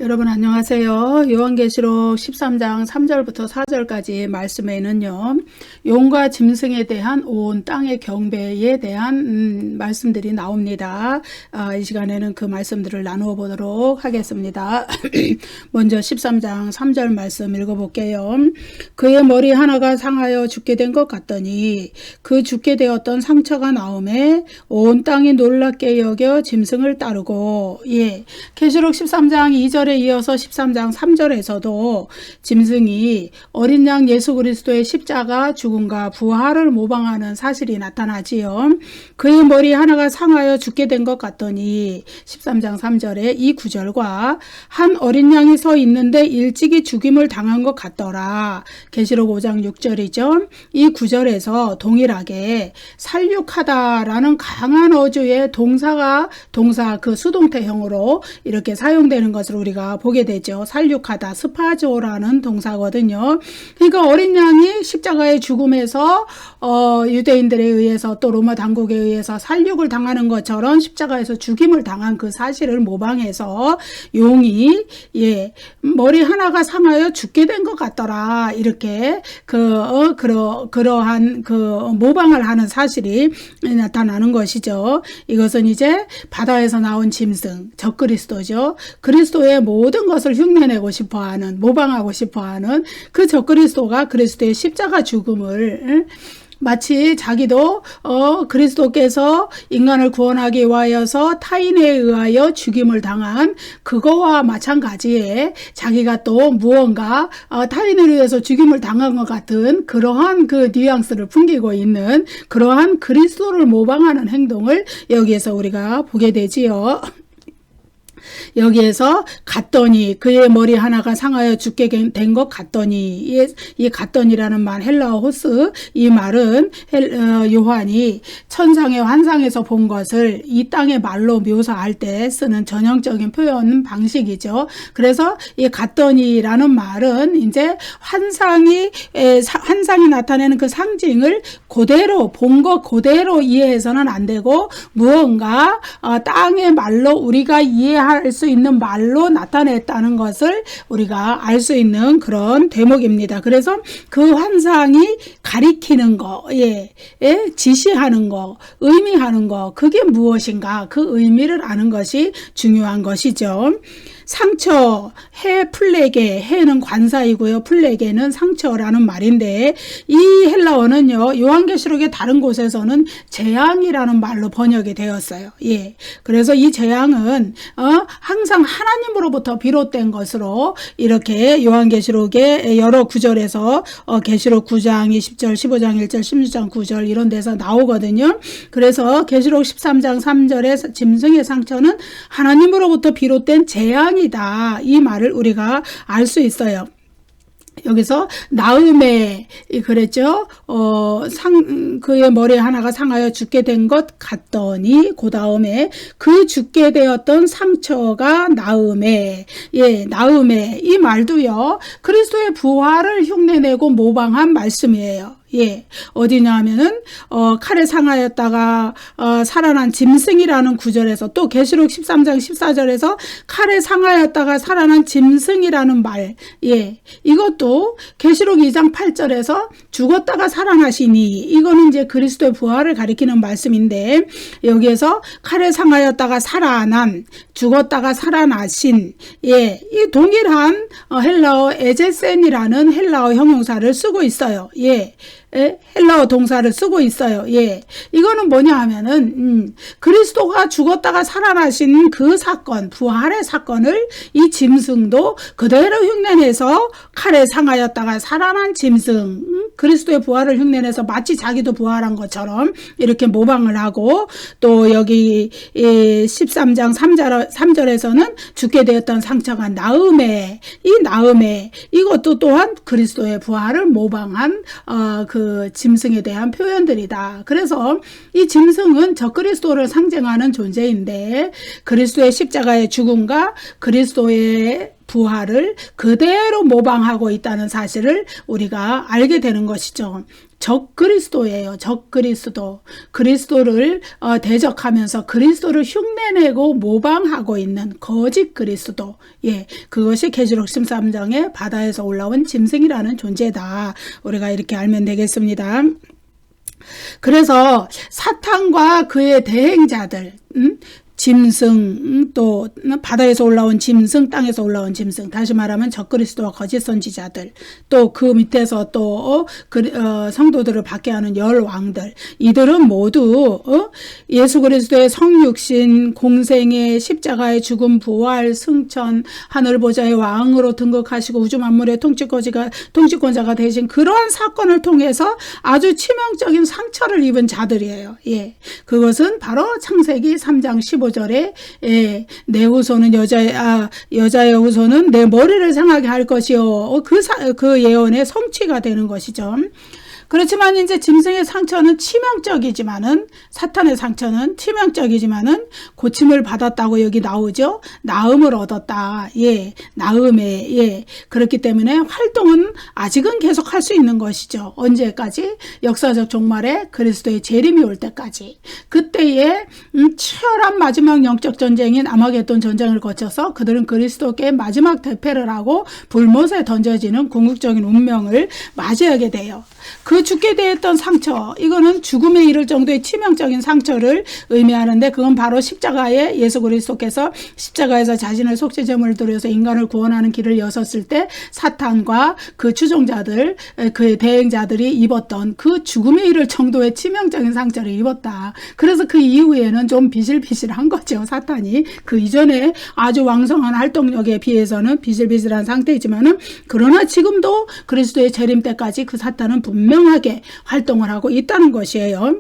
여러분 안녕하세요. 요한계시록 13장 3절부터 4절까지 말씀에는요, 용과 짐승에 대한 온 땅의 경배에 대한 말씀들이 나옵니다. 이 시간에는 그 말씀들을 나누어 보도록 하겠습니다. 먼저 13장 3절 말씀 읽어볼게요. 그의 머리 하나가 상하여 죽게 된 것 같더니 그 죽게 되었던 상처가 나오매 온 땅이 놀랍게 여겨 짐승을 따르고, 계시록 13장 2절에 이어서 13장 3절에서도 짐승이 어린 양 예수 그리스도의 십자가 죽음과 부활을 모방하는 사실이 나타나지요. 그의 머리 하나가 상하여 죽게 된 것 같더니 13장 3절에 이 구절과 한 어린 양이 서 있는데 일찍이 죽임을 당한 것 같더라. 계시록 5장 6절이죠. 이 구절에서 동일하게 살육하다라는 강한 어조의 동사 그 수동태형으로 이렇게 사용되는 것을 우리가 보게 되죠. 살육하다, 스파조라는 동사거든요. 그러니까 어린 양이 십자가의 죽음에서 유대인들에 의해서 또 로마 당국에 의해서 살육을 당하는 것처럼 십자가에서 죽임을 당한 그 사실을 모방해서 용이 머리 하나가 상하여 죽게 된 것 같더라. 이렇게 그러한 모방을 하는 사실이 나타나는 것이죠. 이것은 이제 바다에서 나온 짐승, 적그리스도죠. 그리스도의 모든 것을 흉내내고 싶어하는, 모방하고 싶어하는 그 적그리스도가 그리스도의 십자가 죽음을 마치 자기도 그리스도께서 인간을 구원하기 위하여서 타인에 의하여 죽임을 당한 그거와 마찬가지에 자기가 또 무언가 타인을 위해서 죽임을 당한 것 같은 그러한 그 뉘앙스를 풍기고 있는 그러한 그리스도를 모방하는 행동을 여기에서 우리가 보게 되지요. 여기에서 갔더니 그의 머리 하나가 상하여 죽게 된 것 같더니, 이 갔더니라는 말, 헬라어 호스, 이 말은 요한이 천상의 환상에서 본 것을 이 땅의 말로 묘사할 때 쓰는 전형적인 표현 방식이죠. 그래서 이 갔더니라는 말은 이제 환상이 나타내는 그 상징을 그대로 본 것 그대로 이해해서는 안 되고 무언가 땅의 말로 우리가 이해할 수 있는 말로 나타냈다는 것을 우리가 알 수 있는 그런 대목입니다. 그래서 그 환상이 가리키는 거, 지시하는 거, 의미하는 거, 그게 무엇인가, 그 의미를 아는 것이 중요한 것이죠. 상처, 플레게, 해는 관사이고요. 플레게는 상처라는 말인데, 이 헬라어는요, 요한계시록의 다른 곳에서는 재앙이라는 말로 번역이 되었어요. 그래서 이 재앙은 항상 하나님으로부터 비롯된 것으로 이렇게 요한계시록의 여러 구절에서 계시록 9장 20절, 15장 1절, 16장 9절 이런 데서 나오거든요. 그래서 계시록 13장 3절의 짐승의 상처는 하나님으로부터 비롯된 재앙이다. 이 말을 우리가 알 수 있어요. 여기서 나음에 그랬죠. 그의 머리 하나가 상하여 죽게 된 것 같더니 그 다음에 그 죽게 되었던 상처가 나음에, 나음에 이 말도요. 그리스도의 부활을 흉내내고 모방한 말씀이에요. 어디냐 하면은 칼에 상하였다가 살아난 짐승이라는 구절에서 또 계시록 13장 14절에서 칼에 상하였다가 살아난 짐승이라는 말, 이것도 계시록 2장 8절에서 죽었다가 살아나시니, 이거는 이제 그리스도의 부활을 가리키는 말씀인데, 여기에서 칼에 상하였다가 살아난, 죽었다가 살아나신, 이 동일한 헬라어 에제센이라는 헬라어 형용사를 쓰고 있어요. 헬라어 동사를 쓰고 있어요. 이거는 뭐냐 하면은 그리스도가 죽었다가 살아나신 그 사건, 부활의 사건을 이 짐승도 그대로 흉내내서 칼에 상하였다가 살아난 짐승, 그리스도의 부활을 흉내내서 마치 자기도 부활한 것처럼 이렇게 모방을 하고, 또 여기 13장 3절에서는 죽게 되었던 상처가 나음에, 이 나음에 이것도 또한 그리스도의 부활을 모방한 그 짐승에 대한 표현들이다. 그래서 이 짐승은 적그리스도를 상징하는 존재인데, 그리스도의 십자가의 죽음과 그리스도의 부활을 그대로 모방하고 있다는 사실을 우리가 알게 되는 것이죠. 적그리스도예요. 적그리스도. 그리스도를 대적하면서 그리스도를 흉내내고 모방하고 있는 거짓 그리스도. 예, 그것이 계시록 13장에 바다에서 올라온 짐승이라는 존재다. 우리가 이렇게 알면 되겠습니다. 그래서 사탄과 그의 대행자들, 짐승, 또 바다에서 올라온 짐승, 땅에서 올라온 짐승, 다시 말하면 적그리스도와 거짓 선지자들, 또 그 밑에서 또 성도들을 받게 하는 열왕들, 이들은 모두 예수 그리스도의 성육신, 공생의 십자가의 죽음, 부활, 승천, 하늘보좌의 왕으로 등극하시고 우주 만물의 통치권자가 되신 그러한 사건을 통해서 아주 치명적인 상처를 입은 자들이에요. 예, 그것은 바로 창세기 3장 15절에 내 후손은 여자의 후손은 내 머리를 상하게 할 것이요. 그 예언의 성취가 되는 것이죠. 그렇지만 이제 짐승의 상처는 치명적이지만은, 사탄의 상처는 치명적이지만은 고침을 받았다고 여기 나오죠. 나음을 얻었다. 예, 나음에, 예. 그렇기 때문에 활동은 아직은 계속 할 수 있는 것이죠. 언제까지? 역사적 종말에 그리스도의 재림이 올 때까지. 그때에 치열한 마지막 영적 전쟁인 아마겟돈 전쟁을 거쳐서 그들은 그리스도께 마지막 대패를 하고 불못에 던져지는 궁극적인 운명을 맞이하게 돼요. 그 죽게 되었던 상처, 이거는 죽음에 이를 정도의 치명적인 상처를 의미하는데, 그건 바로 십자가에 예수 그리스도께서 십자가에서 자신을 속죄제물을 드려서 인간을 구원하는 길을 여섰을 때 사탄과 그 추종자들, 그의 대행자들이 입었던 그 죽음에 이를 정도의 치명적인 상처를 입었다. 그래서 그 이후에는 좀 비실비실한 거죠. 사탄이 그 이전에 아주 왕성한 활동력에 비해서는 비실비실한 상태이지만은, 그러나 지금도 그리스도의 재림 때까지 그 사탄은 분명하게 활동을 하고 있다는 것이에요.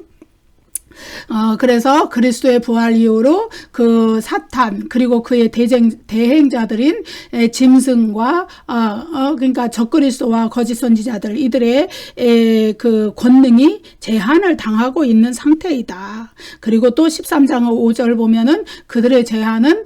그래서 그리스도의 부활 이후로 그 사탄, 그리고 그의 대행자들인 짐승과 그러니까 적그리스도와 거짓 선지자들, 이들의 그 권능이 제한을 당하고 있는 상태이다. 그리고 또 13장 5절 보면은 그들의 제한은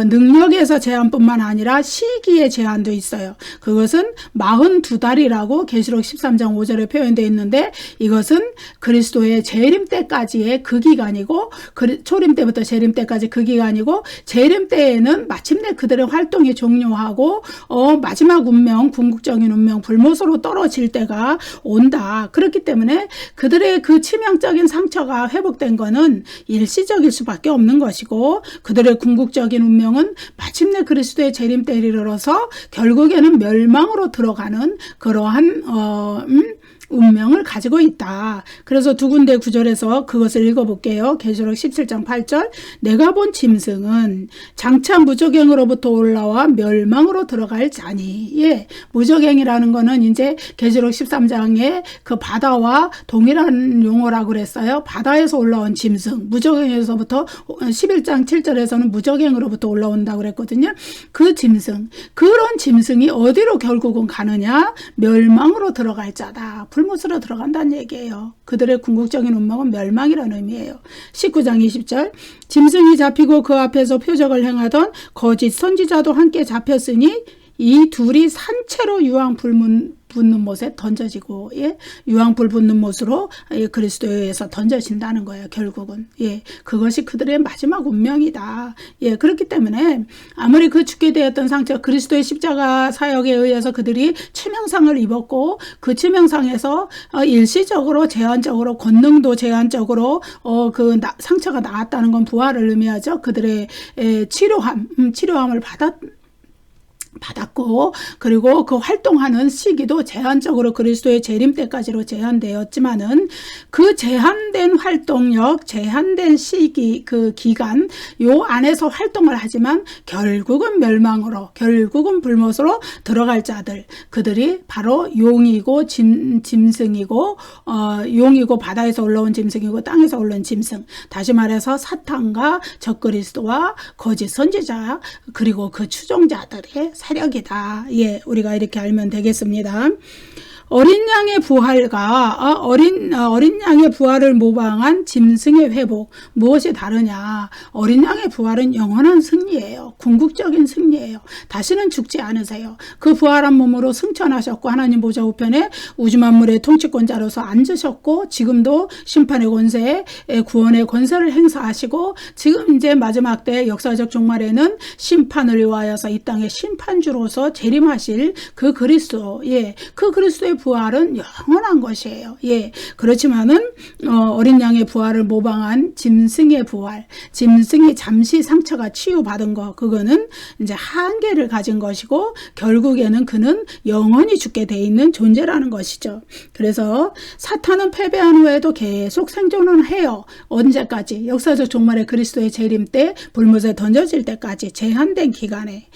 능력에서 제한뿐만 아니라 시기의 제한도 있어요. 그것은 42달이라고 계시록 13장 5절에 표현되어 있는데, 이것은 그리스도의 재림 때까지의 그 기간이고, 초림 때부터 재림 때까지 그 기간이고, 재림 때에는 마침내 그들의 활동이 종료하고 마지막 운명, 궁극적인 운명, 불못으로 떨어질 때가 온다. 그렇기 때문에 그들의 그 치명적인 상처가 회복된 거는 일시적일 수밖에 없는 것이고, 그들의 궁극적인 운명은 마침내 그리스도의 재림 때에 이르러서 결국에는 멸망으로 들어가는 그러한 운명을 가지고 있다. 그래서 두 군데 구절에서 그것을 읽어볼게요. 계시록 17장 8절, 내가 본 짐승은 장차 무저갱으로부터 올라와 멸망으로 들어갈 자니. 예, 무저갱이라는 거는 이제 계시록 13장에 그 바다와 동일한 용어라고 그랬어요. 바다에서 올라온 짐승, 무저갱에서부터 11장 7절에서는 무저갱으로부터 올라온다고 그랬거든요. 그 짐승, 그런 짐승이 어디로 결국은 가느냐? 멸망으로 들어갈 자다. 불못으로 들어간다는 얘기예요. 그들의 궁극적인 운명은 멸망이라는 의미예요. 19장 20절, 짐승이 잡히고 그 앞에서 표적을 행하던 거짓 선지자도 함께 잡혔으니 이 둘이 산채로 유황불 붙는 못에 던져지고, 예, 유황불 붙는 못으로 그리스도에 의해서 던져진다는 거예요. 결국은, 예, 그것이 그들의 마지막 운명이다. 예, 그렇기 때문에 아무리 그 죽게 되었던 상처, 그리스도의 십자가 사역에 의해서 그들이 치명상을 입었고, 그 치명상에서 일시적으로 제한적으로 권능도 제한적으로 상처가 나았다는 건 부활을 의미하죠. 그들의 치료함을 받았고, 그리고 그 활동하는 시기도 제한적으로 그리스도의 재림 때까지로 제한되었지만은, 그 제한된 활동력, 제한된 시기, 그 기간, 요 안에서 활동을 하지만 결국은 멸망으로, 결국은 불못으로 들어갈 자들, 그들이 바로 용이고 짐승이고, 용이고 바다에서 올라온 짐승이고 땅에서 올라온 짐승, 다시 말해서 사탄과 적그리스도와 거짓 선지자, 그리고 그 추종자들의 세력이다. 예, 우리가 이렇게 알면 되겠습니다. 어린 양의 부활과 어린 양의 부활을 모방한 짐승의 회복, 무엇이 다르냐? 어린 양의 부활은 영원한 승리예요. 궁극적인 승리예요. 다시는 죽지 않으세요. 그 부활한 몸으로 승천하셨고 하나님 보좌 우편에 우주 만물의 통치권자로서 앉으셨고 지금도 심판의 권세, 구원의 권세를 행사하시고 지금 이제 마지막 때 역사적 종말에는 심판을 위하여서 이 땅의 심판주로서 재림하실 그 그리스도, 그 그리스도의 부활은 영원한 것이에요. 그렇지만은 어린 양의 부활을 모방한 짐승의 부활, 짐승이 잠시 상처가 치유받은 거, 그거는 이제 한계를 가진 것이고 결국에는 그는 영원히 죽게 돼 있는 존재라는 것이죠. 그래서 사탄은 패배한 후에도 계속 생존을 해요. 언제까지? 역사적 종말의 그리스도의 재림 때 불못에 던져질 때까지 제한된 기간에.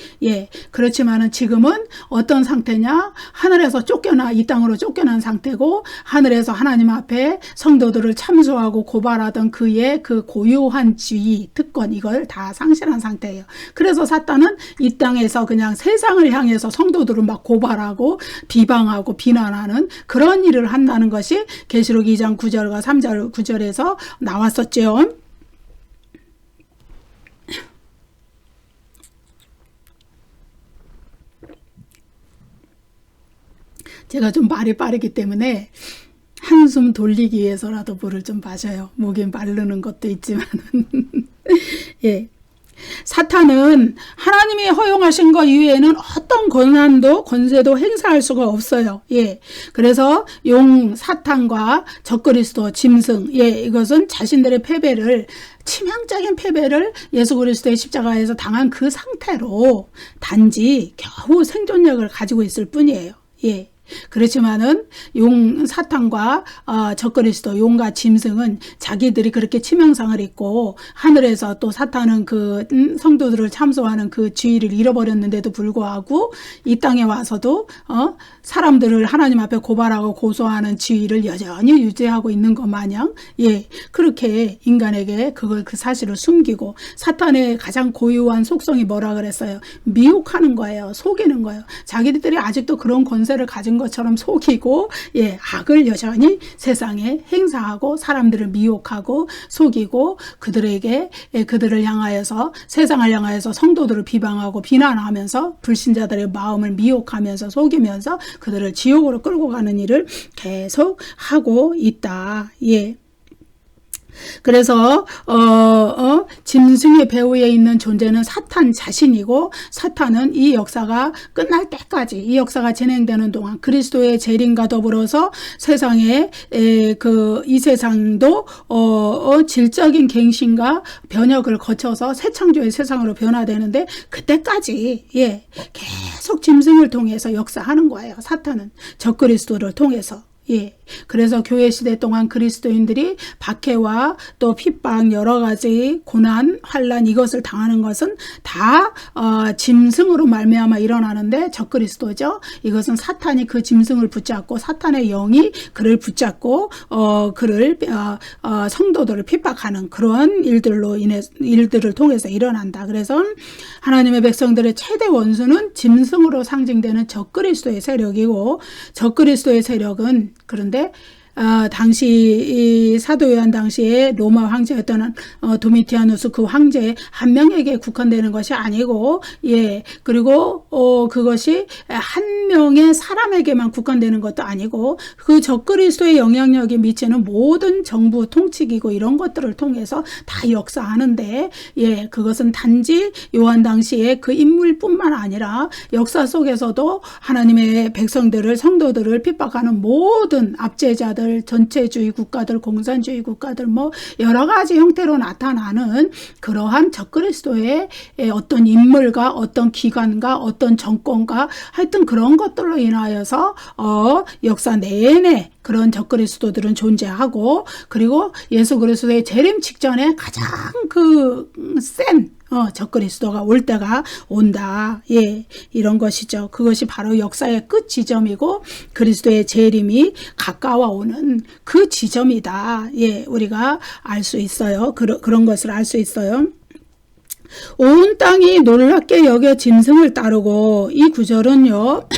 그렇지만은 지금은 어떤 상태냐? 하늘에서 쫓겨나 이 땅으로 쫓겨난 상태고 하늘에서 하나님 앞에 성도들을 참소하고 고발하던 그의 그 고유한 지위, 특권 이걸 다 상실한 상태예요. 그래서 사탄은 이 땅에서 그냥 세상을 향해서 성도들을 막 고발하고 비방하고 비난하는 그런 일을 한다는 것이 계시록 2장 9절과 3절 9절에서 나왔었죠. 제가 좀 말이 빠르기 때문에 한숨 돌리기 위해서라도 물을 좀 마셔요. 목이 마르는 것도 있지만 사탄은 하나님이 허용하신 것 이외에는 어떤 권한도 권세도 행사할 수가 없어요. 그래서 용 사탄과 적그리스도 짐승, 이것은 자신들의 패배를 치명적인 패배를 예수 그리스도의 십자가에서 당한 그 상태로 단지 겨우 생존력을 가지고 있을 뿐이에요. 그렇지만은 용 사탄과 적그리스도 용과 짐승은 자기들이 그렇게 치명상을 입고 하늘에서 또 사탄은 그 성도들을 참소하는 그 지위를 잃어버렸는데도 불구하고 이 땅에 와서도 사람들을 하나님 앞에 고발하고 고소하는 지위를 여전히 유지하고 있는 것 마냥 그렇게 인간에게 그 사실을 숨기고 사탄의 가장 고유한 속성이 뭐라 그랬어요? 미혹하는 거예요. 속이는 거예요. 자기들이 아직도 그런 권세를 가진 것처럼 속이고 악을 여전히 세상에 행사하고 사람들을 미혹하고 속이고 그들을 향하여서 세상을 향하여서 성도들을 비방하고 비난하면서 불신자들의 마음을 미혹하면서 속이면서 그들을 지옥으로 끌고 가는 일을 계속 하고 있다. 그래서 짐승의 배후에 있는 존재는 사탄 자신이고 사탄은 이 역사가 끝날 때까지 이 역사가 진행되는 동안 그리스도의 재림과 더불어서 세상에 이 세상도 질적인 갱신과 변혁을 거쳐서 새 창조의 세상으로 변화되는데 그때까지 계속 짐승을 통해서 역사하는 거예요. 사탄은 적그리스도를 통해서. 그래서 교회 시대 동안 그리스도인들이 박해와 또 핍박 여러 가지 고난, 환난 이것을 당하는 것은 다 짐승으로 말미암아 일어나는데 적그리스도죠. 이것은 사탄이 그 짐승을 붙잡고 사탄의 영이 그를 붙잡고 그를 성도들을 핍박하는 그런 일들을 통해서 일어난다. 그래서 하나님의 백성들의 최대 원수는 짐승으로 상징되는 적그리스도의 세력이고 적그리스도의 세력은 그런데 당시 이 사도 요한 당시에 로마 황제였던 도미티아누스 그 황제 한 명에게 국한되는 것이 아니고 그리고 그것이 한 명의 사람에게만 국한되는 것도 아니고 그 적그리스도의 영향력이 미치는 모든 정부 통치기구 이런 것들을 통해서 다 역사하는데 그것은 단지 요한 당시에 그 인물뿐만 아니라 역사 속에서도 하나님의 백성들을 성도들을 핍박하는 모든 압제자들 전체주의 국가들, 공산주의 국가들 뭐 여러 가지 형태로 나타나는 그러한 적그리스도의 어떤 인물과 어떤 기관과 어떤 정권과 하여튼 그런 것들로 인하여서 역사 내내 그런 적그리스도들은 존재하고 그리고 예수 그리스도의 재림 직전에 가장 센 적그리스도가 올 때가 온다. 이런 것이죠. 그것이 바로 역사의 끝 지점이고 그리스도의 재림이 가까워오는 그 지점이다. 우리가 알 수 있어요. 그런 것을 알 수 있어요. 온 땅이 놀랍게 여겨 짐승을 따르고, 이 구절은요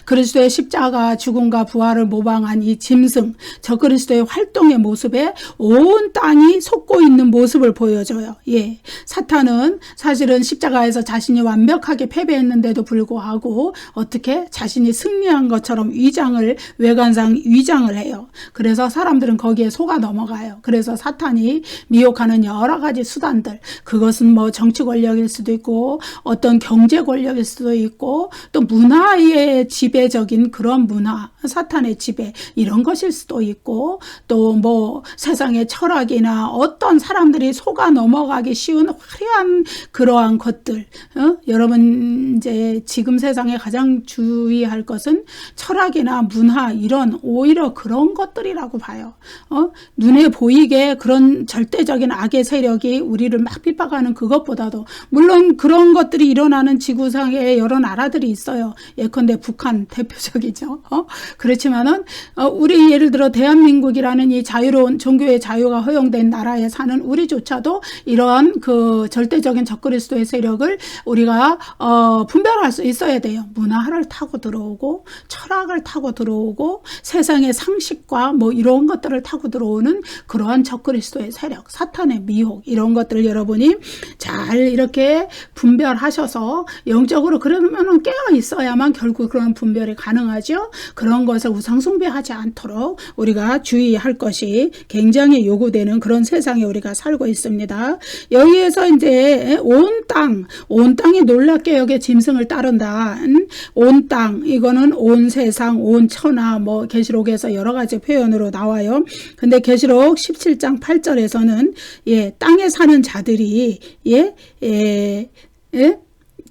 그리스도의 십자가 죽음과 부활을 모방한 이 짐승, 적그리스도의 활동의 모습에 온 땅이 속고 있는 모습을 보여줘요. 예, 사탄은 사실은 십자가에서 자신이 완벽하게 패배했는데도 불구하고 어떻게 자신이 승리한 것처럼 외관상 위장을 해요. 그래서 사람들은 거기에 속아 넘어가요. 그래서 사탄이 미혹하는 여러 가지 수단들, 그것은 뭐 정치 권력일 수도 있고 어떤 경제 권력일 수도 있고 또 문화의 지배적인 그런 문화, 사탄의 지배 이런 것일 수도 있고 또 뭐 세상의 철학이나 어떤 사람들이 속아 넘어가기 쉬운 화려한 그러한 것들, 여러분 이제 지금 세상에 가장 주의할 것은 철학이나 문화 이런 오히려 그런 것들이라고 봐요. 눈에 보이게 그런 절대적인 악의 세력이 우리를 막 핍박하는 그것보다도, 물론 그런 것들이 일어나는 지구상에 여러 나라들이 있어요. 예컨대 북한 대표적이죠. 그렇지만은 우리 예를 들어 대한민국이라는 이 자유로운 종교의 자유가 허용된 나라에 사는 우리조차도 이러한 그 절대적인 적그리스도의 세력을 우리가 분별할 수 있어야 돼요. 문화를 타고 들어오고 철학을 타고 들어오고 세상의 상식과 뭐 이런 것들을 타고 들어오는 그러한 적그리스도의 세력, 사탄의 미혹 이런 것들을 여러분이 잘 이렇게 분별하셔서 영적으로 그러면은 깨어 있어야만 결국 그런 분별이 가능하죠. 그런 것을 우상숭배하지 않도록 우리가 주의할 것이 굉장히 요구되는 그런 세상에 우리가 살고 있습니다. 여기에서 이제 온 땅이 놀랍게 여겨 짐승을 따른다. 온 땅, 이거는 온 세상, 온 천하, 뭐 계시록에서 여러 가지 표현으로 나와요. 근데 계시록 17장 8절에서는 땅에 사는 자들이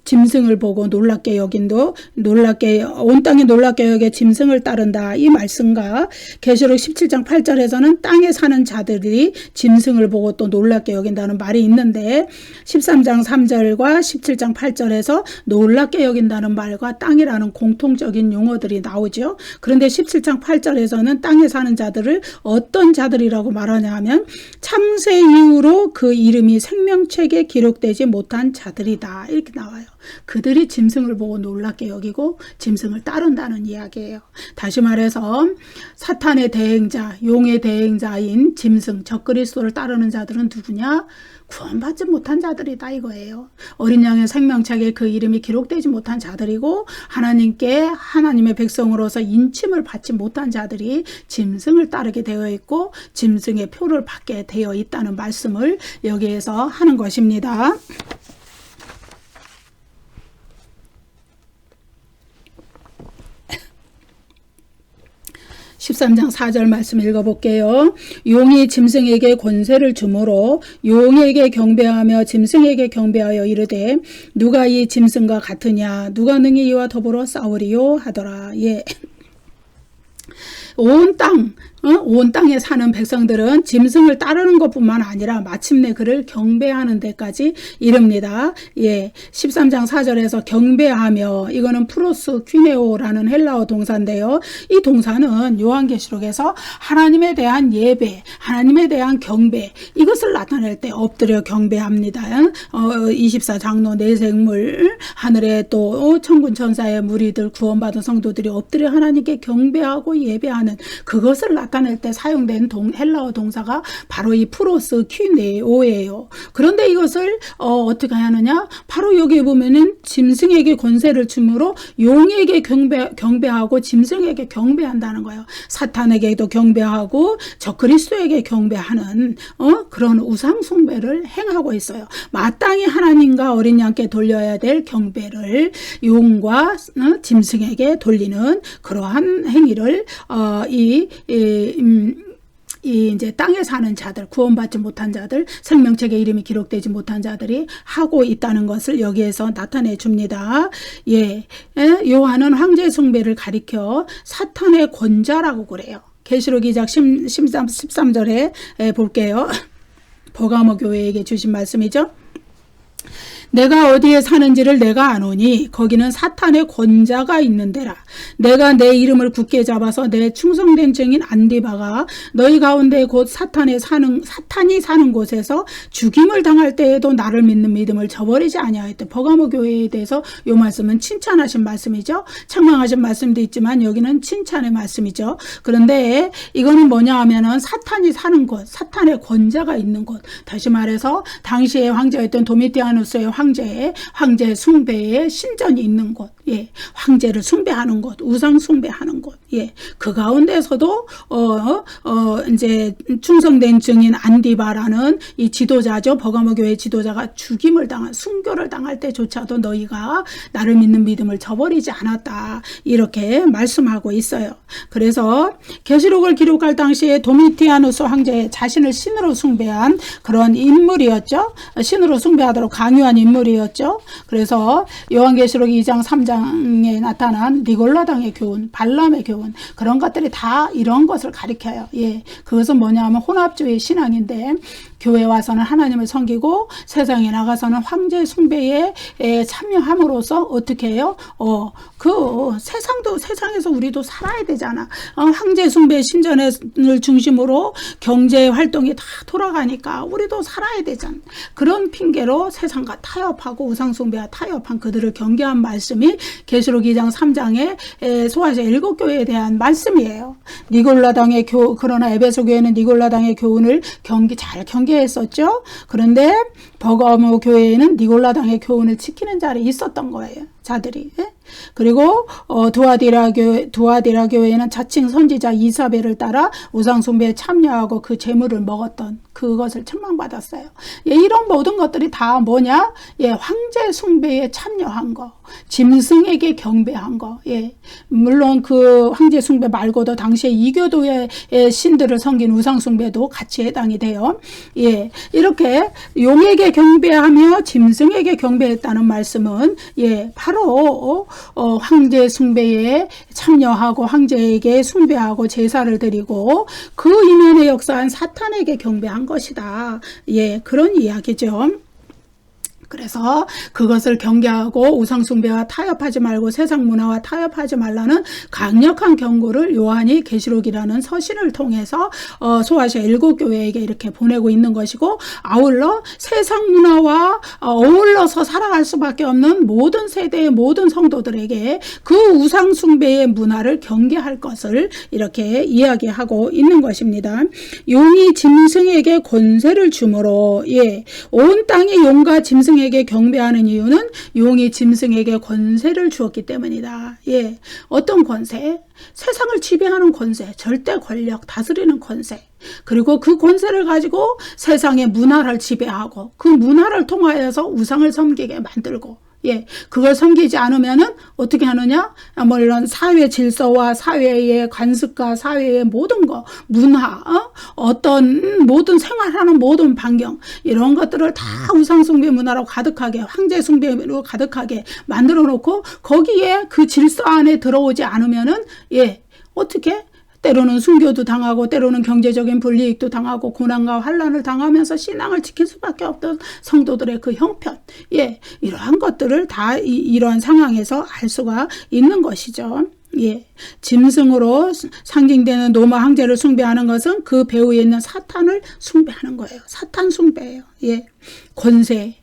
짐승을 보고 놀랍게 온 땅이 놀랍게 여겨 짐승을 따른다. 이 말씀과 계시록 17장 8절에서는 땅에 사는 자들이 짐승을 보고 또 놀랍게 여긴다는 말이 있는데 13장 3절과 17장 8절에서 놀랍게 여긴다는 말과 땅이라는 공통적인 용어들이 나오죠. 그런데 17장 8절에서는 땅에 사는 자들을 어떤 자들이라고 말하냐 하면 창세 이후로 그 이름이 생명책에 기록되지 못한 자들이다. 이렇게 나와요. 그들이 짐승을 보고 놀랍게 여기고 짐승을 따른다는 이야기예요. 다시 말해서 사탄의 대행자, 용의 대행자인 짐승, 적그리스도를 따르는 자들은 누구냐? 구원받지 못한 자들이다 이거예요. 어린 양의 생명책에 그 이름이 기록되지 못한 자들이고 하나님의 백성으로서 인침을 받지 못한 자들이 짐승을 따르게 되어 있고 짐승의 표를 받게 되어 있다는 말씀을 여기에서 하는 것입니다. 13장 4절 말씀 읽어볼게요. 용이 짐승에게 권세를 주므로 용에게 경배하며 짐승에게 경배하여 이르되 누가 이 짐승과 같으냐 누가 능히 이와 더불어 싸우리요 하더라. 온 땅에 사는 백성들은 짐승을 따르는 것뿐만 아니라 마침내 그를 경배하는 데까지 이릅니다. 13장 4절에서 경배하며, 이거는 프로스 퀴네오라는 헬라어 동사인데요. 이 동사는 요한계시록에서 하나님에 대한 예배, 하나님에 대한 경배, 이것을 나타낼 때 엎드려 경배합니다. 24장로 내생물, 하늘에 또 천군 천사의 무리들, 구원받은 성도들이 엎드려 하나님께 경배하고 예배하는 그것을 나타낼 때 사용된 헬라어 동사가 바로 이 프로스 퀴네오예요. 그런데 이것을 어떻게 하느냐? 바로 여기 보면은 짐승에게 권세를 주므로 용에게 경배하고 짐승에게 경배한다는 거예요. 사탄에게도 경배하고 적그리스도에게 경배하는 그런 우상 숭배를 행하고 있어요. 마땅히 하나님과 어린 양께 돌려야 될 경배를 용과 짐승에게 돌리는 그러한 행위를 이제 땅에 사는 자들, 구원받지 못한 자들, 생명책에 이름이 기록되지 못한 자들이 하고 있다는 것을 여기에서 나타내 줍니다. 요한은 황제 숭배를 가리켜 사탄의 권자라고 그래요. 계시록 2장 13절에 볼게요. 버가모 교회에게 주신 말씀이죠. 내가 어디에 사는지를 내가 아노니 거기는 사탄의 권자가 있는 데라. 내가 내 이름을 굳게 잡아서 내 충성된 증인 안디바가 너희 가운데 곧 사탄이 사는 곳에서 죽임을 당할 때에도 나를 믿는 믿음을 저버리지 아니하였다. 버가모 교회에 대해서 이 말씀은 칭찬하신 말씀이죠. 책망하신 말씀도 있지만 여기는 칭찬의 말씀이죠. 그런데 이거는 뭐냐 하면은 사탄이 사는 곳, 사탄의 권자가 있는 곳. 다시 말해서 당시의 황제였던 도미티아누스의 황제 숭배의 신전이 있는 곳, 예, 황제를 숭배하는 곳, 우상 숭배하는 곳, 예, 그 가운데서도 이제 충성된 증인 안디바라는 이 지도자죠, 버가모 교회 지도자가 순교를 당할 때조차도 너희가 나를 믿는 믿음을 저버리지 않았다, 이렇게 말씀하고 있어요. 그래서 계시록을 기록할 당시에 도미티아누스 황제 자신을 신으로 숭배한 그런 인물이었죠. 신으로 숭배하도록 강요한 인물이었죠. 그래서 요한계시록 2장 3장에 나타난 니골라당의 교훈, 발람의 교훈, 그런 것들이 다 이런 것을 가리켜요. 예, 그것은 뭐냐 하면 혼합주의 신앙인데, 교회 와서는 하나님을 섬기고 세상에 나가서는 황제 숭배에 참여함으로써 어떻게 해요? 세상에서 우리도 살아야 되잖아. 황제 숭배 신전을 중심으로 경제 활동이 다 돌아가니까 우리도 살아야 되잖아. 그런 핑계로 세상과 타협하고 우상 숭배와 타협한 그들을 경계한 말씀이 계시록 2장 3장의 소아시아 7교회에 대한 말씀이에요. 니골라당의 그러나 에베소 교회는 니골라당의 교훈을 잘 경계했었죠. 그런데 버가모 교회에는 니골라당의 교훈을 지키는 자들이 있었던 거예요. 자들이. 그리고 두아디라 교회에는 자칭 선지자 이사벨을 따라 우상 숭배에 참여하고 그 재물을 먹었던 그것을 책망받았어요. 예, 이런 모든 것들이 다 뭐냐? 예, 황제 숭배에 참여한 거, 짐승에게 경배한 거. 예, 물론 그 황제 숭배 말고도 당시에 이교도의 신들을 섬긴 우상 숭배도 같이 해당이 돼요. 예, 이렇게 용에게 경배하며 짐승에게 경배했다는 말씀은 예, 바로 황제 숭배에 참여하고 황제에게 숭배하고 제사를 드리고 그 이면에 역사한 사탄에게 경배한 것이다. 예, 그런 이야기죠. 그래서 그것을 경계하고 우상숭배와 타협하지 말고 세상 문화와 타협하지 말라는 강력한 경고를 요한이 계시록이라는 서신을 통해서 소아시아 7교회에게 이렇게 보내고 있는 것이고, 아울러 세상 문화와 어울러서 살아갈 수밖에 없는 모든 세대의 모든 성도들에게 그 우상숭배의 문화를 경계할 것을 이렇게 이야기하고 있는 것입니다. 용이 짐승에게 권세를 주므로, 예, 온 땅의 용과 짐승에게 경배하는 이유는 용이 짐승에게 권세를 주었기 때문이다. 예, 어떤 권세? 세상을 지배하는 권세, 절대 권력, 다스리는 권세. 그리고 그 권세를 가지고 세상의 문화를 지배하고 그 문화를 통하여서 우상을 섬기게 만들고, 예, 그걸 섬기지 않으면은 어떻게 하느냐? 뭐 이런 사회 질서와 사회의 관습과 사회의 모든 거, 문화, 어떤 모든 생활하는 모든 반경, 이런 것들을 다 우상숭배 문화로 가득하게, 황제숭배로 가득하게 만들어 놓고 거기에 그 질서 안에 들어오지 않으면은, 예, 어떻게? 때로는 순교도 당하고 때로는 경제적인 불이익도 당하고 고난과 환난을 당하면서 신앙을 지킬 수밖에 없던 성도들의 그 형편, 예, 이러한 것들을 다 이러한 상황에서 알 수가 있는 것이죠. 예, 짐승으로 상징되는 로마 황제를 숭배하는 것은 그 배후에 있는 사탄을 숭배하는 거예요. 사탄 숭배예요. 예, 권세.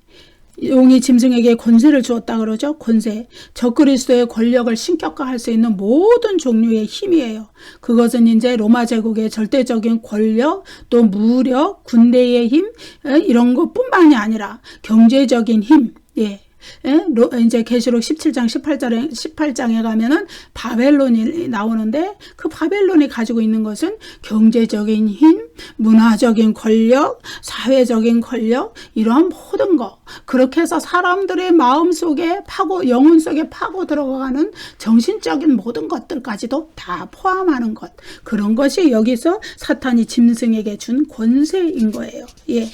용이 짐승에게 권세를 주었다 그러죠. 권세. 적그리스도의 권력을 신격화할 수 있는 모든 종류의 힘이에요. 그것은 이제 로마 제국의 절대적인 권력, 또 무력, 군대의 힘, 이런 것뿐만이 아니라 경제적인 힘, 예. 이제 계시록 17장 18장에 가면은 바벨론이 나오는데, 그 바벨론이 가지고 있는 것은 경제적인 힘, 문화적인 권력, 사회적인 권력, 이러한 모든 거, 그렇게 해서 사람들의 마음 속에 영혼 속에 파고 들어가는 정신적인 모든 것들까지도 다 포함하는 것, 그런 것이 여기서 사탄이 짐승에게 준 권세인 거예요. 예.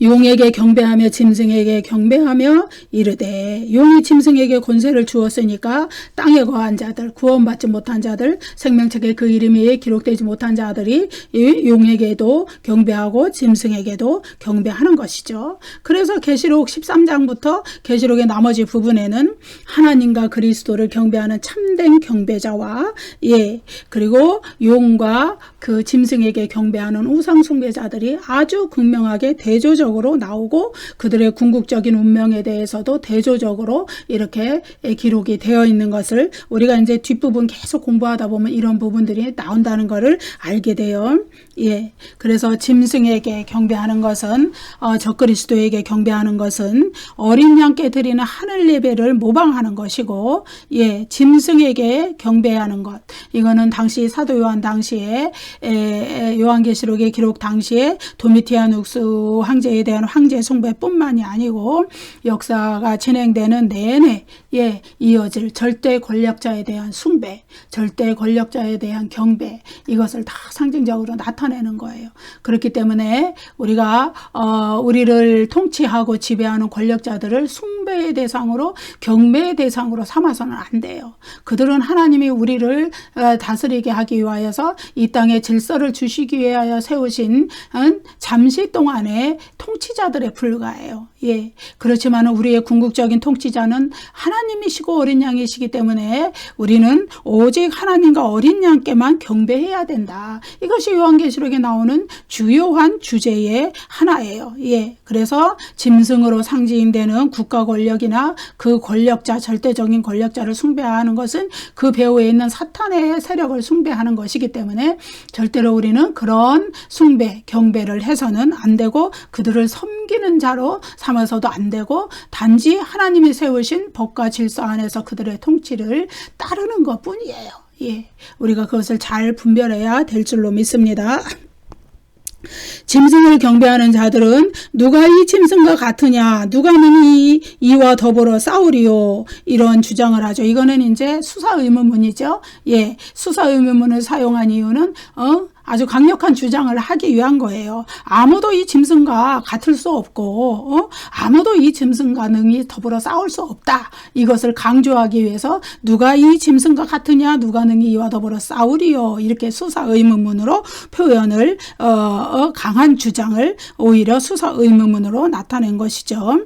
용에게 경배하며 짐승에게 경배하며 이르되 용이 짐승에게 권세를 주었으니까 땅에 거한 자들 구원받지 못한 자들 생명책에 그 이름이 기록되지 못한 자들이 이 용에게도 경배하고 짐승에게도 경배하는 것이죠. 그래서 계시록 13장부터 계시록의 나머지 부분에는 하나님과 그리스도를 경배하는 참된 경배자와 그리고 용과 그 짐승에게 경배하는 우상 숭배자들이 아주 극명하게 대조적으로 나오고 그들의 궁극적인 운명에 대해서도 대조적으로 이렇게 기록이 되어 있는 것을 우리가 이제 뒷부분 계속 공부하다 보면 이런 부분들이 나온다는 것을 알게 돼요. 그래서 짐승에게 경배하는 것은 적그리스도에게 경배하는 것은 어린 양께 드리는 하늘 예배를 모방하는 것이고 짐승에게 경배하는 것 이거는 당시 사도 요한 당시에 요한계시록의 기록 당시에 도미티아누스 황제에 대한 황제 숭배뿐만이 아니고 역사가 진행되는 내내 이어질 절대 권력자에 대한 숭배, 절대 권력자에 대한 경배 이것을 다 상징적으로 나타내는 거예요. 그렇기 때문에 우리가 우리를 통치하고 지배하는 권력자들을 숭배의 대상으로 경배의 대상으로 삼아서는 안 돼요. 그들은 하나님이 우리를 다스리게 하기 위하여서 이 땅에 질서를 주시기 위하여 세우신 잠시 동안의 통치자들에 불과해요. 그렇지만 우리의 궁극적인 통치자는 하나님이시고 어린 양이시기 때문에 우리는 오직 하나님과 어린 양께만 경배해야 된다. 이것이 요한계시록에 나오는 주요한 주제의 하나예요. 그래서 짐승으로 상징되는 국가 권력이나 그 권력자, 절대적인 권력자를 숭배하는 것은 그 배후에 있는 사탄의 세력을 숭배하는 것이기 때문에 절대로 우리는 그런 숭배, 경배를 해서는 안 되고 그들을 섬기는 자로 삼아서도 안 되고 단지 하나님이 세우신 법과 질서 안에서 그들의 통치를 따르는 것뿐이에요. 우리가 그것을 잘 분별해야 될 줄로 믿습니다. 짐승을 경배하는 자들은 누가 이 짐승과 같으냐 누가 능히 이와 더불어 싸우리요 이런 주장을 하죠. 이거는 이제 수사의문문이죠. 수사의문문을 사용한 이유는 아주 강력한 주장을 하기 위한 거예요. 아무도 이 짐승과 같을 수 없고 아무도 이 짐승과 능히 더불어 싸울 수 없다. 이것을 강조하기 위해서 누가 이 짐승과 같으냐 누가 능히 이와 더불어 싸우리요 이렇게 수사의문문으로 표현을 강한 주장을 오히려 수사의문문으로 나타낸 것이죠.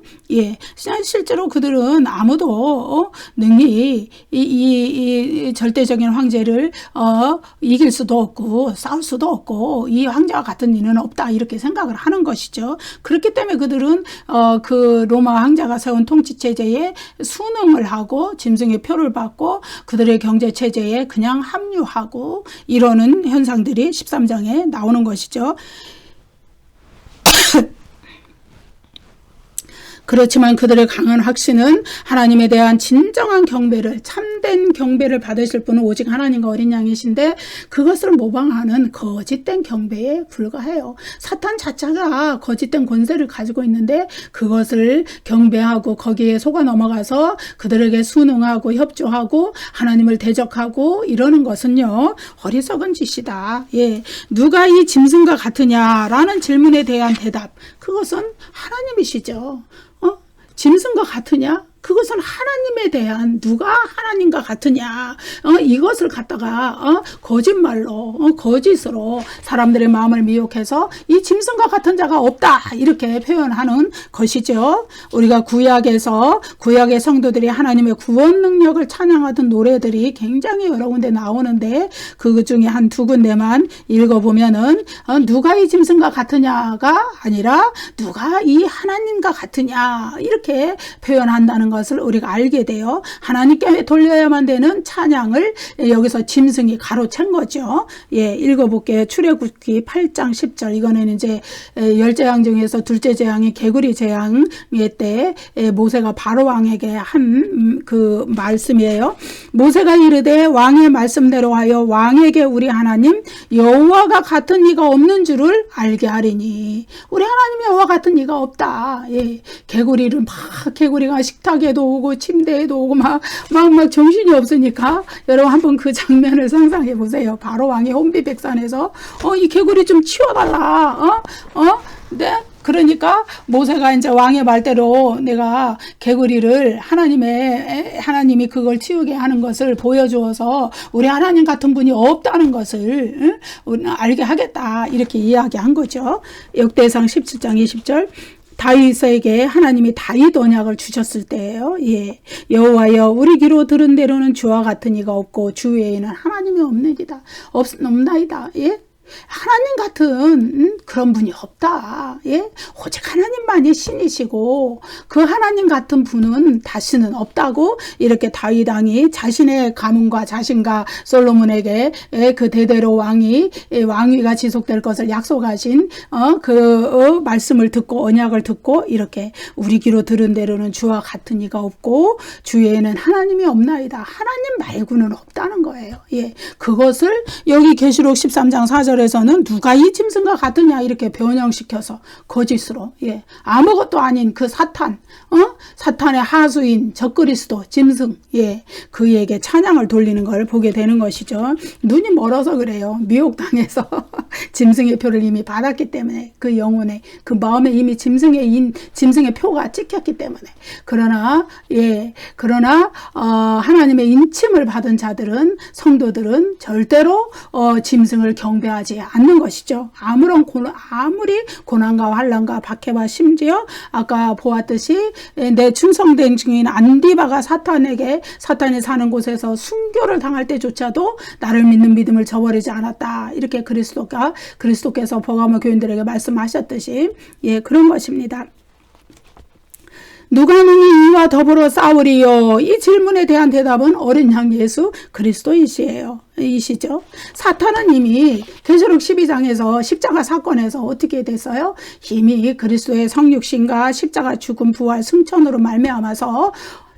실제로 그들은 아무도 능히 이 절대적인 황제를 이길 수도 없고 싸울 수도 없고 이 황제와 같은 이는 없다 이렇게 생각을 하는 것이죠. 그렇기 때문에 그들은 그 로마 황제가 세운 통치 체제에 순응을 하고 짐승의 표를 받고 그들의 경제 체제에 그냥 합류하고 이러는 현상들이 13장에 나오는 것이죠. 그렇지만 그들의 강한 확신은 하나님에 대한 진정한 경배를 참된 경배를 받으실 분은 오직 하나님과 어린 양이신데 그것을 모방하는 거짓된 경배에 불과해요. 사탄 자체가 거짓된 권세를 가지고 있는데 그것을 경배하고 거기에 속아 넘어가서 그들에게 순응하고 협조하고 하나님을 대적하고 이러는 것은요 어리석은 짓이다. 누가 이 짐승과 같으냐라는 질문에 대한 대답 그것은 하나님이시죠. 짐승과 같으냐? 그것은 하나님에 대한 누가 하나님과 같으냐 이것을 갖다가 거짓말로 거짓으로 사람들의 마음을 미혹해서 이 짐승과 같은 자가 없다 이렇게 표현하는 것이죠. 우리가 구약의 성도들이 하나님의 구원 능력을 찬양하던 노래들이 굉장히 여러 군데 나오는데 그 중에 한 두 군데만 읽어보면은 누가 이 짐승과 같으냐가 아니라 누가 이 하나님과 같으냐 이렇게 표현한다는 것을 우리가 알게 돼요. 하나님께 돌려야만 되는 찬양을 여기서 짐승이 가로챈 거죠. 읽어볼게요. 출애굽기 8장 10절 이거는 이제 열재앙 중에서 둘째 재앙이 개구리 재앙의 때 모세가 바로 왕에게 한 그 말씀이에요. 모세가 이르되 왕의 말씀대로 하여 왕에게 우리 하나님 여호와가 같은 이가 없는 줄을 알게 하리니 우리 하나님 여호와 같은 이가 없다. 개구리가 식탁에도 오고 침대에도 오고 막 정신이 없으니까 여러분 한번 그 장면을 상상해 보세요. 바로 왕이 혼비백산에서 이 개구리 좀 치워달라. 네? 그러니까 모세가 이제 왕의 말대로 내가 개구리를 하나님이 그걸 치우게 하는 것을 보여주어서 우리 하나님 같은 분이 없다는 것을 알게 하겠다. 이렇게 이야기한 거죠. 역대상 17장 20절. 다윗에게 하나님이 다윗 언약을 주셨을 때예요. 예. 여호와여 우리 귀로 들은 대로는 주와 같은 이가 없고 주 외에는 하나님이 없느니라. 없나이다. 예. 하나님 같은 그런 분이 없다. 예? 오직 하나님만이 신이시고 그 하나님 같은 분은 다시는 없다고 이렇게 다윗 왕이 자신의 가문과 자신과 솔로몬에게 그 대대로 왕위가 지속될 것을 약속하신 말씀을 듣고 언약을 듣고 이렇게 우리 귀로 들은 대로는 주와 같은 이가 없고 주위에는 하나님이 없나이다. 하나님 말고는 없다는 거예요. 예. 그것을 여기 계시록 13장 4절 에서는 누가 이 짐승과 같으냐 이렇게 변형시켜서 거짓으로 아무것도 아닌 그 사탄의 하수인 적그리스도 짐승 그에게 찬양을 돌리는 걸 보게 되는 것이죠. 눈이 멀어서 그래요. 미혹당해서 짐승의 표를 이미 받았기 때문에 그 영혼에 그 마음에 이미 짐승의 표가 찍혔기 때문에 그러나 하나님의 인침을 받은 자들은 성도들은 절대로 짐승을 경배하지 않는 것이죠. 아무리 고난과 환난과 박해와 심지어 아까 보았듯이 내 충성된 증인 안디바가 사탄이 사는 곳에서 순교를 당할 때조차도 나를 믿는 믿음을 저버리지 않았다. 이렇게 그리스도께서 버가모 교인들에게 말씀하셨듯이 그런 것입니다. 누가 능히 이와 더불어 싸우리요? 이 질문에 대한 대답은 어린 양 예수 그리스도이시죠. 사탄은 이미 계시록 12장에서 십자가 사건에서 어떻게 됐어요? 이미 그리스도의 성육신과 십자가 죽음 부활 승천으로 말미암아서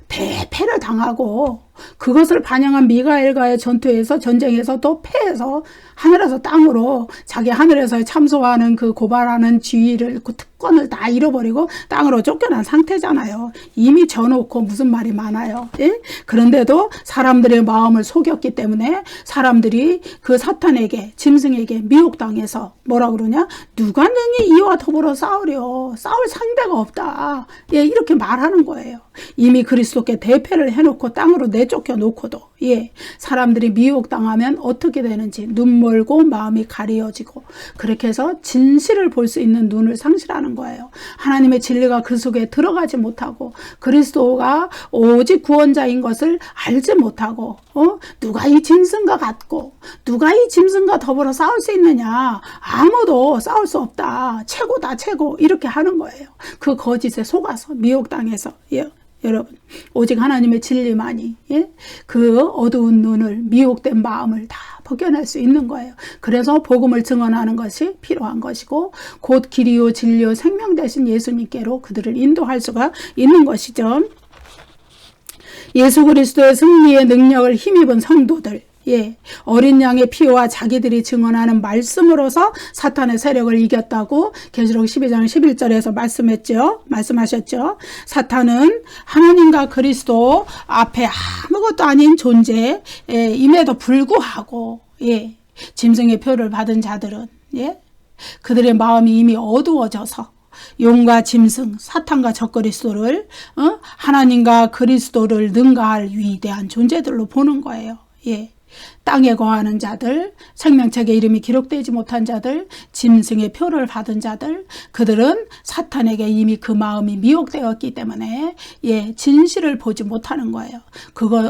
대패를 당하고 그것을 반영한 미가엘과의 전쟁에서 또 패해서 하늘에서 땅으로 자기 하늘에서 참소하는 그 고발하는 지위를 그 특권을 다 잃어버리고 땅으로 쫓겨난 상태잖아요. 이미 져놓고 무슨 말이 많아요. 예? 그런데도 사람들의 마음을 속였기 때문에 사람들이 그 사탄에게 짐승에게 미혹당해서 뭐라 그러냐? 누가 능히 이와 더불어 싸우려? 싸울 상대가 없다. 이렇게 말하는 거예요. 이미 그리스도께 대패를 해놓고 땅으로 내쫓겨 놓고도 사람들이 미혹당하면 어떻게 되는지 눈 멀고 마음이 가려지고 그렇게 해서 진실을 볼 수 있는 눈을 상실하는 거예요. 하나님의 진리가 그 속에 들어가지 못하고 그리스도가 오직 구원자인 것을 알지 못하고 누가 이 짐승과 같고 누가 이 짐승과 더불어 싸울 수 있느냐? 아무도 싸울 수 없다. 최고다 최고 이렇게 하는 거예요. 그 거짓에 속아서 미혹당해서 여러분 오직 하나님의 진리만이 그 어두운 눈을 미혹된 마음을 다 벗겨낼 수 있는 거예요. 그래서 복음을 증언하는 것이 필요한 것이고 곧 길이요 진리요 생명 되신 예수님께로 그들을 인도할 수가 있는 것이죠. 예수 그리스도의 승리의 능력을 힘입은 성도들 어린 양의 피와 자기들이 증언하는 말씀으로서 사탄의 세력을 이겼다고 계시록 12장 11절에서 말씀하셨죠. 사탄은 하나님과 그리스도 앞에 아무것도 아닌 존재임에도 불구하고 짐승의 표를 받은 자들은 그들의 마음이 이미 어두워져서 용과 짐승, 사탄과 적그리스도를 하나님과 그리스도를 능가할 위대한 존재들로 보는 거예요. 땅에 거하는 자들, 생명책에 이름이 기록되지 못한 자들, 짐승의 표를 받은 자들, 그들은 사탄에게 이미 그 마음이 미혹되었기 때문에 진실을 보지 못하는 거예요.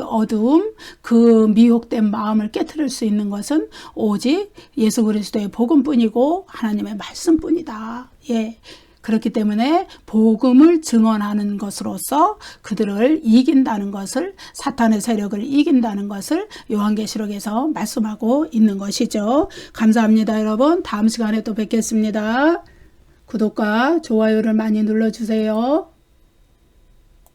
어두움, 그 미혹된 마음을 깨트릴 수 있는 것은 오직 예수 그리스도의 복음뿐이고 하나님의 말씀뿐이다. 그렇기 때문에 복음을 증언하는 것으로서 그들을 이긴다는 것을 사탄의 세력을 이긴다는 것을 요한계시록에서 말씀하고 있는 것이죠. 감사합니다 여러분. 다음 시간에 또 뵙겠습니다. 구독과 좋아요를 많이 눌러주세요.